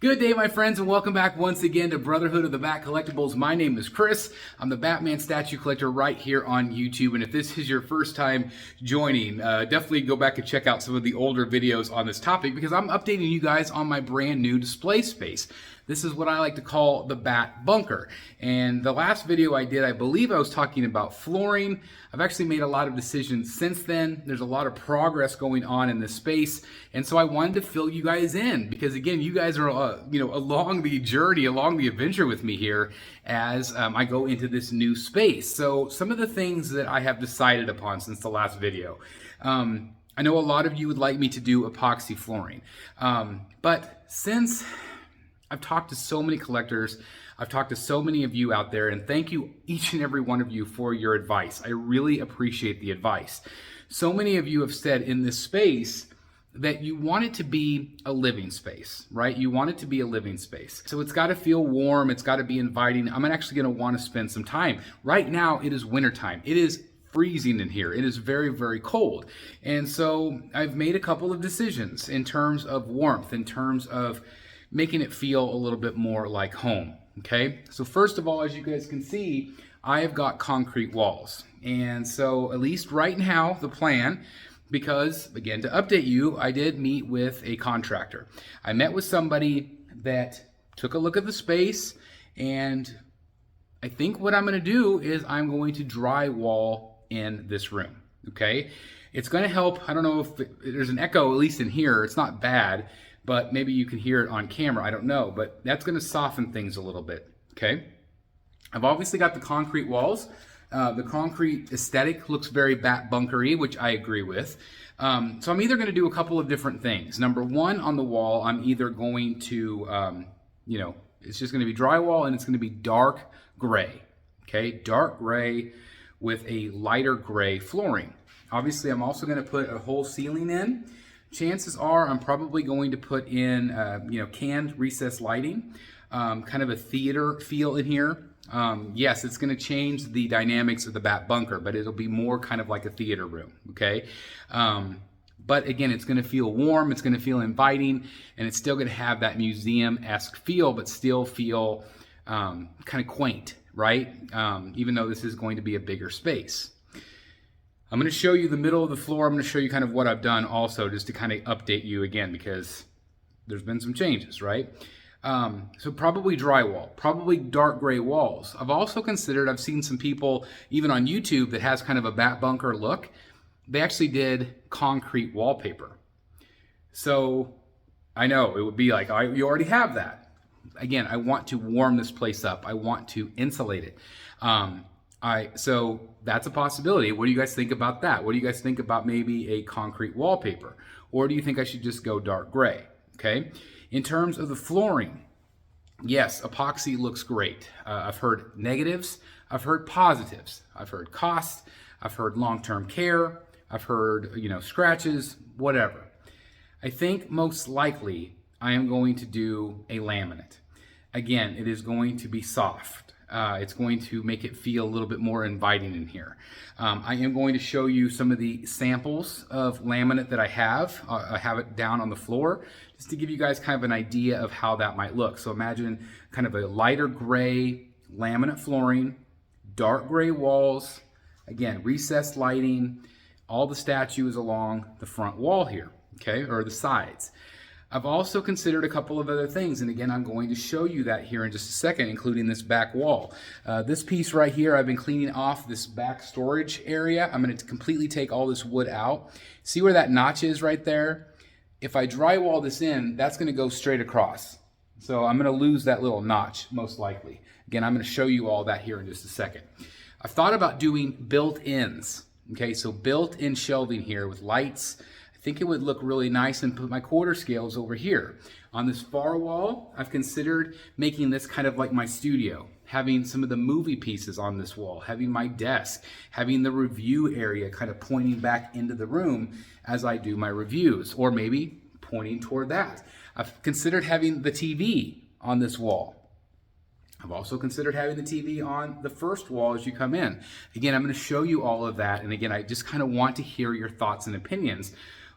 Good day, my friends, and welcome back once again to Brotherhood of the Bat Collectibles. My name is Chris. I'm the Batman statue collector right here on YouTube, and if this is your first time joining, definitely go back and check out some of the older videos on this topic because I'm updating you guys on my brand new display space. This is what I like to call the Bat Bunker. And the last video I did, I believe I was talking about flooring. I've actually made a lot of decisions since then. There's a lot of progress going on in this space. And so I wanted to fill you guys in because again, you guys are, along the journey, along the adventure with me here as I go into this new space. So some of the things that I have decided upon since the last video. I know a lot of you would like me to do epoxy flooring. But since I've talked to so many collectors, I've talked to so many of you out there, and thank you, each and every one of you, for your advice. I really appreciate the advice. So many of you have said in this space that you want it to be a living space, right? You want it to be a living space. So it's got to feel warm, it's got to be inviting. I'm actually going to want to spend some time. Right now, it is wintertime. It is freezing in here. It is very, very cold. And so I've made a couple of decisions in terms of warmth, in terms of making it feel a little bit more like home, okay? So first of all, as you guys can see, I have got concrete walls. And so at least right now, the plan, because again, to update you, I did meet with a contractor. I met with somebody that took a look at the space, and I think what I'm gonna do is I'm going to drywall in this room, okay? It's gonna help. I don't know if there's an echo, at least in here. It's not bad, but maybe you can hear it on camera, I don't know, but that's gonna soften things a little bit, okay? I've obviously got the concrete walls. The concrete aesthetic looks very bat bunkery, which I agree with. So I'm either gonna do a couple of different things. Number one, on the wall, I'm either going to, it's just gonna be drywall and it's gonna be dark gray, okay? Dark gray with a lighter gray flooring. Obviously, I'm also gonna put a whole ceiling in. Chances are I'm probably going to put in, canned recessed lighting, kind of a theater feel in here. Yes, it's going to change the dynamics of the Bat Bunker, but it'll be more kind of like a theater room, okay? But again, it's going to feel warm, it's going to feel inviting, and it's still going to have that museum-esque feel, but still feel kind of quaint, right? Even though this is going to be a bigger space. I'm going to show you the middle of the floor. I'm going to show you kind of what I've done also, just to kind of update you again, because there's been some changes, right? So probably drywall, probably dark gray walls. I've seen some people, even on YouTube, that has kind of a Bat Bunker look. They actually did concrete wallpaper. So I know it would be like, you already have that. Again, I want to warm this place up. I want to insulate it. So that's a possibility. What do you guys think about that? What do you guys think about maybe a concrete wallpaper? Or do you think I should just go dark gray? Okay. In terms of the flooring, yes, epoxy looks great. I've heard negatives. I've heard positives. I've heard cost. I've heard long-term care. I've heard, scratches, whatever. I think most likely I am going to do a laminate. Again, it is going to be soft. It's going to make it feel a little bit more inviting in here. I am going to show you some of the samples of laminate that I have. I have it down on the floor just to give you guys kind of an idea of how that might look. So imagine kind of a lighter gray laminate flooring, dark gray walls, again, recessed lighting, all the statues along the front wall here, okay, or the sides. I've also considered a couple of other things, and again, I'm going to show you that here in just a second, including this back wall. This piece right here, I've been cleaning off this back storage area. I'm going to completely take all this wood out. See where that notch is right there? If I drywall this in, that's going to go straight across. So I'm going to lose that little notch, most likely. Again, I'm going to show you all that here in just a second. I've thought about doing built-ins. Okay, so built-in shelving here with lights. I think it would look really nice, and put my quarter scales over here. On this far wall, I've considered making this kind of like my studio, having some of the movie pieces on this wall, having my desk, having the review area kind of pointing back into the room as I do my reviews, or maybe pointing toward that. I've considered having the TV on this wall. I've also considered having the TV on the first wall as you come in. Again, I'm going to show you all of that, and again, I just kind of want to hear your thoughts and opinions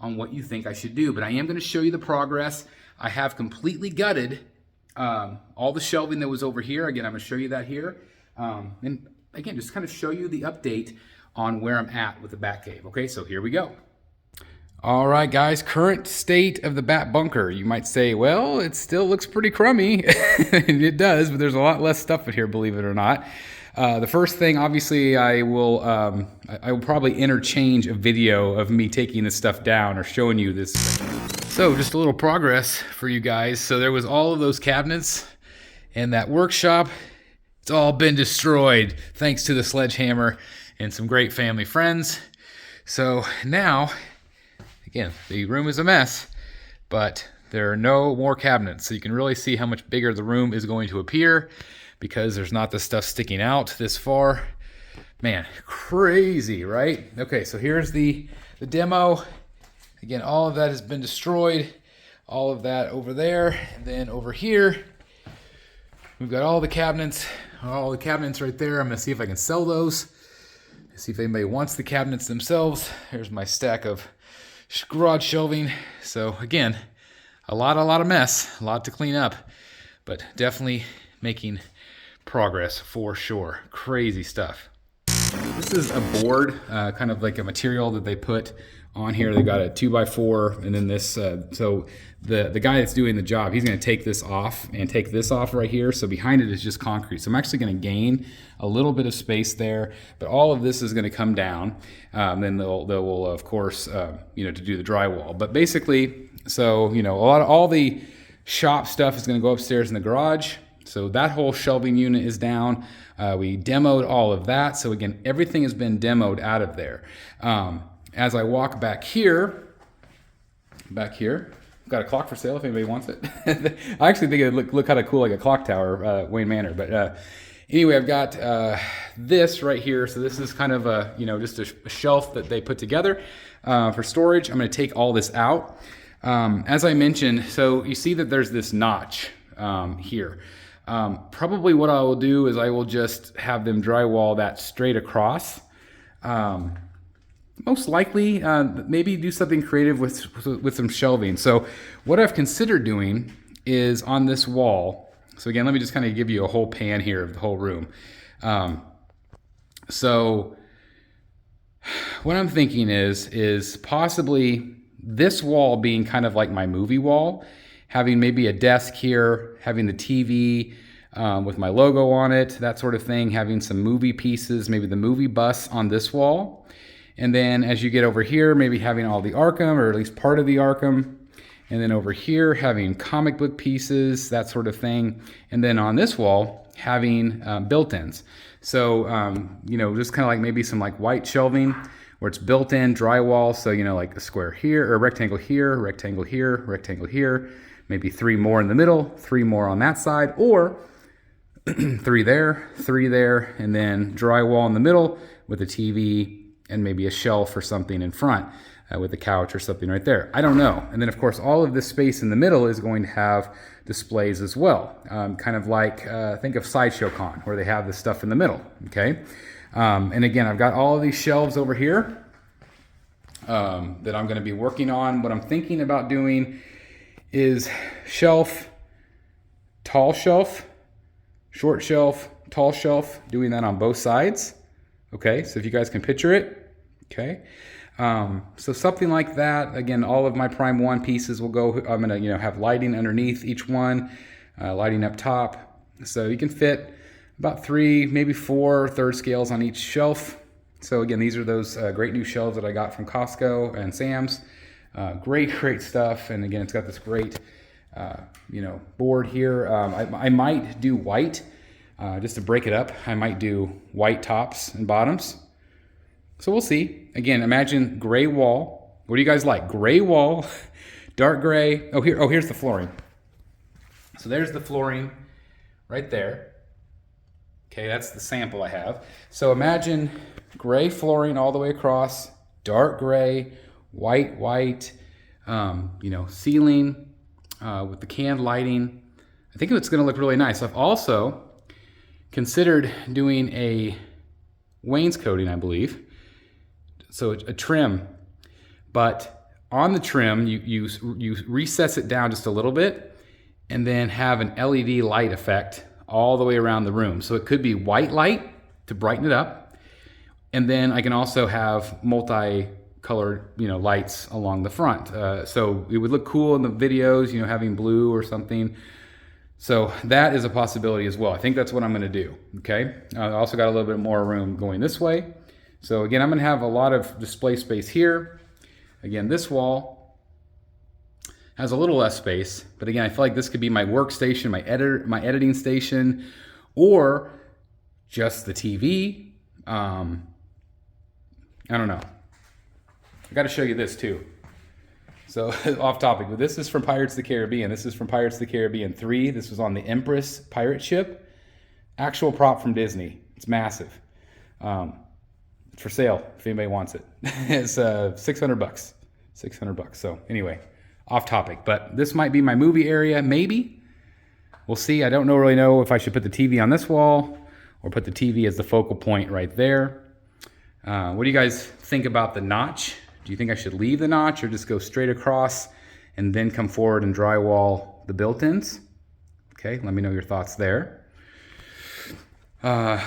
on what you think I should do. But I am going to show you the progress. I have completely gutted all the shelving that was over here. Again, I'm going to show you that here. And again, just kind of show you the update on where I'm at with the bat cave. Okay, so here we go. All right, guys, current state of the bat bunker. You might say, well, it still looks pretty crummy. And it does, but there's a lot less stuff in here, believe it or not. The first thing, obviously, I will probably interchange a video of me taking this stuff down or showing you this. So just a little progress for you guys. So there was all of those cabinets in that workshop. It's all been destroyed thanks to the sledgehammer and some great family friends. So now, again, the room is a mess, but there are no more cabinets. So you can really see how much bigger the room is going to appear because there's not the stuff sticking out this far. Man, crazy, right? Okay, so here's the demo. Again, all of that has been destroyed. All of that over there. And then over here, we've got all the cabinets right there. I'm gonna see if I can sell those. See if anybody wants the cabinets themselves. Here's my stack of garage shelving. So again, a lot of mess, a lot to clean up, but definitely making progress for sure. Crazy stuff. This is a board, kind of like a material that they put on here. They got a 2x4, and then this. So the guy that's doing the job, he's going to take this off and take this off right here. So behind it is just concrete. So I'm actually going to gain a little bit of space there, but all of this is going to come down. Then they'll of course, to do the drywall. But basically, so all the shop stuff is going to go upstairs in the garage. So that whole shelving unit is down. We demoed all of that. So again, everything has been demoed out of there. As I walk back here, I've got a clock for sale if anybody wants it. I actually think it would look kind of cool, like a clock tower, Wayne Manor. But anyway, I've got this right here. So this is kind of a, just a shelf that they put together for storage. I'm going to take all this out. As I mentioned, so you see that there's this notch here. Probably what I will do is I will just have them drywall that straight across. Most likely, maybe do something creative with some shelving. So what I've considered doing is on this wall. So again, let me just kind of give you a whole pan here of the whole room. So what I'm thinking is possibly this wall being kind of like my movie wall, having maybe a desk here, having the TV with my logo on it, that sort of thing, having some movie pieces, maybe the movie bus on this wall. And then as you get over here, maybe having all the Arkham, or at least part of the Arkham. And then over here, having comic book pieces, that sort of thing. And then on this wall, having built-ins. So, just kind of like maybe some like white shelving where it's built-in drywall. So, like a square here, or a rectangle here, rectangle here, rectangle here. Maybe 3 more in the middle, 3 more on that side, or 3 there, and then drywall in the middle with a TV and maybe a shelf or something in front with a couch or something right there. I don't know. And then of course, all of this space in the middle is going to have displays as well. Kind of like, think of Sideshow Con, where they have this stuff in the middle, okay? And again, I've got all of these shelves over here that I'm gonna be working on. What I'm thinking about doing is shelf, tall shelf, short shelf, tall shelf, doing that on both sides. Okay, so if you guys can picture it, okay. So something like that. Again, all of my Prime 1 pieces will go, I'm gonna have lighting underneath each one, lighting up top. So you can fit about 3, maybe 4 third scales on each shelf. So again, these are those great new shelves that I got from Costco and Sam's. Great stuff. And again, it's got this great, board here. I might do white. Just to break it up, I might do white tops and bottoms. So we'll see. Again, imagine gray wall. What do you guys like? Gray wall, dark gray. Here's the flooring. So there's the flooring right there. Okay, that's the sample I have. So imagine gray flooring all the way across, dark gray, white, ceiling with the canned lighting. I think it's gonna look really nice. I've also considered doing a wainscoting, I believe. So a trim, but on the trim, you recess it down just a little bit and then have an LED light effect all the way around the room. So it could be white light to brighten it up. And then I can also have multi-colored, lights along the front. So it would look cool in the videos, having blue or something. So that is a possibility as well. I think that's what I'm gonna do, okay? I also got a little bit more room going this way. So again, I'm gonna have a lot of display space here. Again, this wall has a little less space, but again, I feel like this could be my workstation, my editing station, or just the TV. I don't know. I got to show you this too. So off topic, but this is from Pirates of the Caribbean. This is from Pirates of the Caribbean 3. This was on the Empress pirate ship. Actual prop from Disney. It's massive. It's for sale if anybody wants it. It's $600. $600. So anyway, off topic, but this might be my movie area. Maybe we'll see. I don't really know if I should put the TV on this wall or put the TV as the focal point right there. What do you guys think about the notch? Do you think I should leave the notch or just go straight across and then come forward and drywall the built-ins? Okay, let me know your thoughts there. And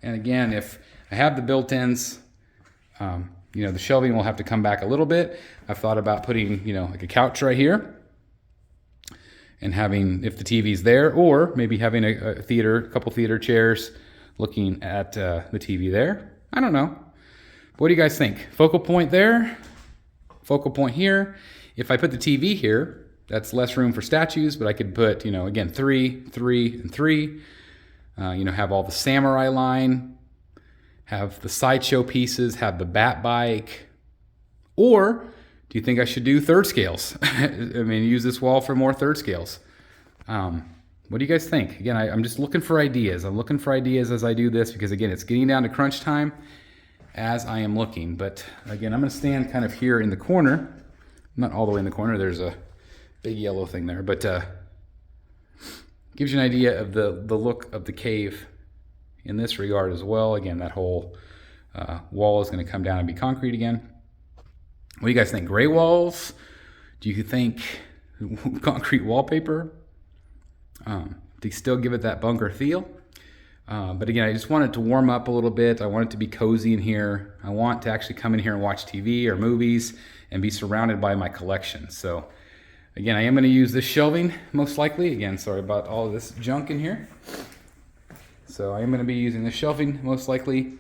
again, if I have the built-ins, the shelving will have to come back a little bit. I've thought about putting, like a couch right here and having, if the TV's there, or maybe having a couple theater chairs looking at the TV there. I don't know. What do you guys think? Focal point there, focal point here. If I put the TV here, that's less room for statues, but I could put, again, 3, 3, and 3. Have all the samurai line, have the sideshow pieces, have the bat bike. Or do you think I should do third scales? Use this wall for more third scales. What do you guys think? Again, I'm just looking for ideas. I'm looking for ideas as I do this because, again, it's getting down to crunch time as I am looking. But, again, I'm going to stand kind of here in the corner. Not all the way in the corner. There's a big yellow thing there. But gives you an idea of the look of the cave in this regard as well. Again, that whole wall is going to come down and be concrete again. What do you guys think? Gray walls? Do you think concrete wallpaper? To still give it that bunker feel. But again, I just want it to warm up a little bit. I want it to be cozy in here. I want to actually come in here and watch TV or movies and be surrounded by my collection. So again, I am going to use this shelving most likely. Again, sorry about all of this junk in here. So I am going to be using this shelving most likely.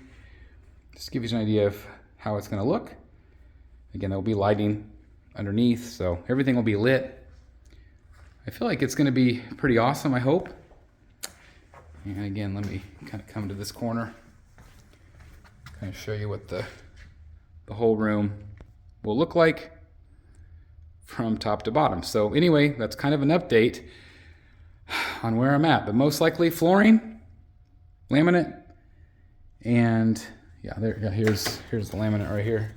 Just to give you an idea of how it's going to look. Again, there will be lighting underneath, so everything will be lit. I feel like it's going to be pretty awesome, I hope. And again, let me kind of come to this corner, kind of show you what the whole room will look like from top to bottom. So anyway, that's kind of an update on where I'm at. But most likely flooring, laminate, and here's the laminate right here.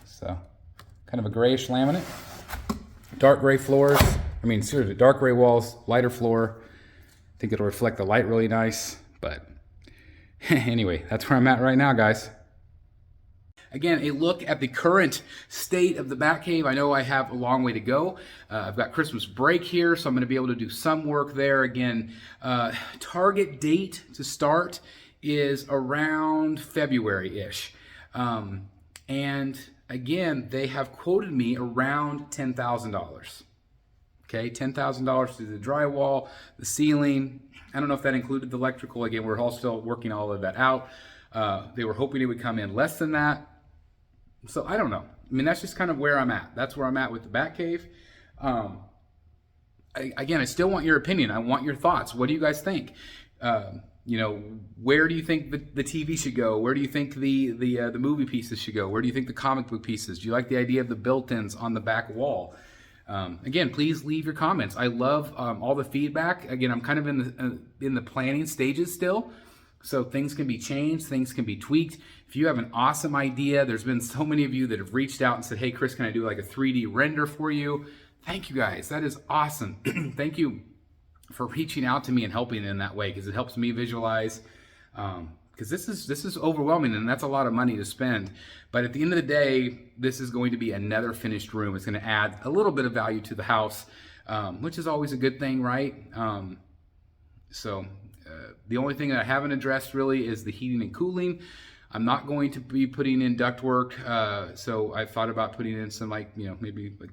So kind of a grayish laminate. Dark gray floors, seriously, dark gray walls, lighter floor. I think it'll reflect the light really nice, but anyway, that's where I'm at right now, guys. Again, a look at the current state of the Batcave. I know I have a long way to go. I've got Christmas break here, so I'm going to be able to do some work there. Again, target date to start is around February-ish. And again, they have quoted me around $10,000. Okay, $10,000 to the drywall, the ceiling. I don't know if that included the electrical. Again, we're all still working all of that out. They were hoping it would come in less than that. So I don't know. That's just kind of where I'm at. That's where I'm at with the Batcave. Again, I still want your opinion. I want your thoughts. What do you guys think? Where do you think the TV should go? Where do you think the movie pieces should go? Where do you think the comic book pieces? Do you like the idea of the built-ins on the back wall? Again, please leave your comments. I love all the feedback. Again, I'm kind of in the planning stages still, so things can be changed, things can be tweaked. If you have an awesome idea, there's been so many of you that have reached out and said, "Hey, Chris, can I do like a 3D render for you?" Thank you guys. That is awesome. Thank you for reaching out to me and helping in that way, because it helps me visualize. because this is overwhelming, and that's a lot of money to spend. But at the end of the day, this is going to be another finished room. It's going to add a little bit of value to the house, which is always a good thing, right? The only thing that I haven't addressed really is the heating and cooling. I'm not going to be putting in ductwork, so I thought about putting in some maybe like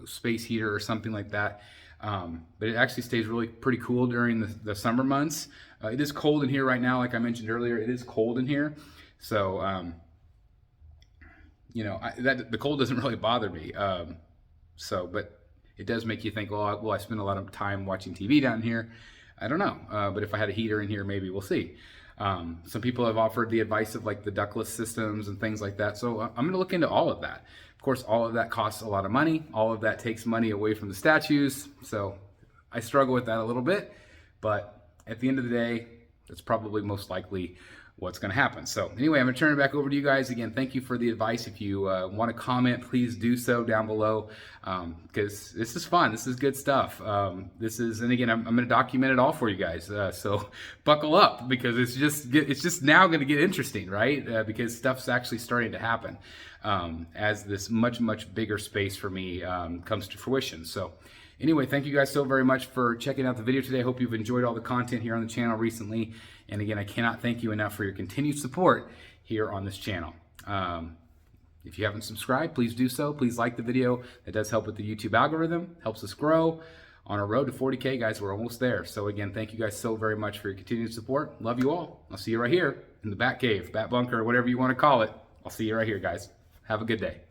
space heater or something like that. But it actually stays really pretty cool during the summer months. It is cold in here right now, like I mentioned earlier. It is cold in here, so the cold doesn't really bother me. But it does make you think, well, will I spend a lot of time watching TV down here? I don't know. But if I had a heater in here, maybe we'll see. Some people have offered the advice of like the ductless systems and things like that. So I'm going to look into all of that. Of course, all of that costs a lot of money. All of that takes money away from the statues. So I struggle with that a little bit. But at the end of the day, that's probably most likely what's going to happen. So anyway, I'm going to turn it back over to you guys. Again, thank you for the advice. If you want to comment, please do so down below, because this is fun. This is good stuff. And again, I'm going to document it all for you guys. So buckle up, because it's just now going to get interesting, right? Because stuff's actually starting to happen as this much bigger space for me comes to fruition. So anyway, thank you guys so very much for checking out the video today. I hope you've enjoyed all the content here on the channel recently. And again, I cannot thank you enough for your continued support here on this channel. If you haven't subscribed, please do so. Please like the video. That does help with the YouTube algorithm, helps us grow on our road to 40K, guys. We're almost there. So again, thank you guys so very much for your continued support. Love you all. I'll see you right here in the Bat Cave, Bat Bunker, whatever you want to call it. I'll see you right here, guys. Have a good day.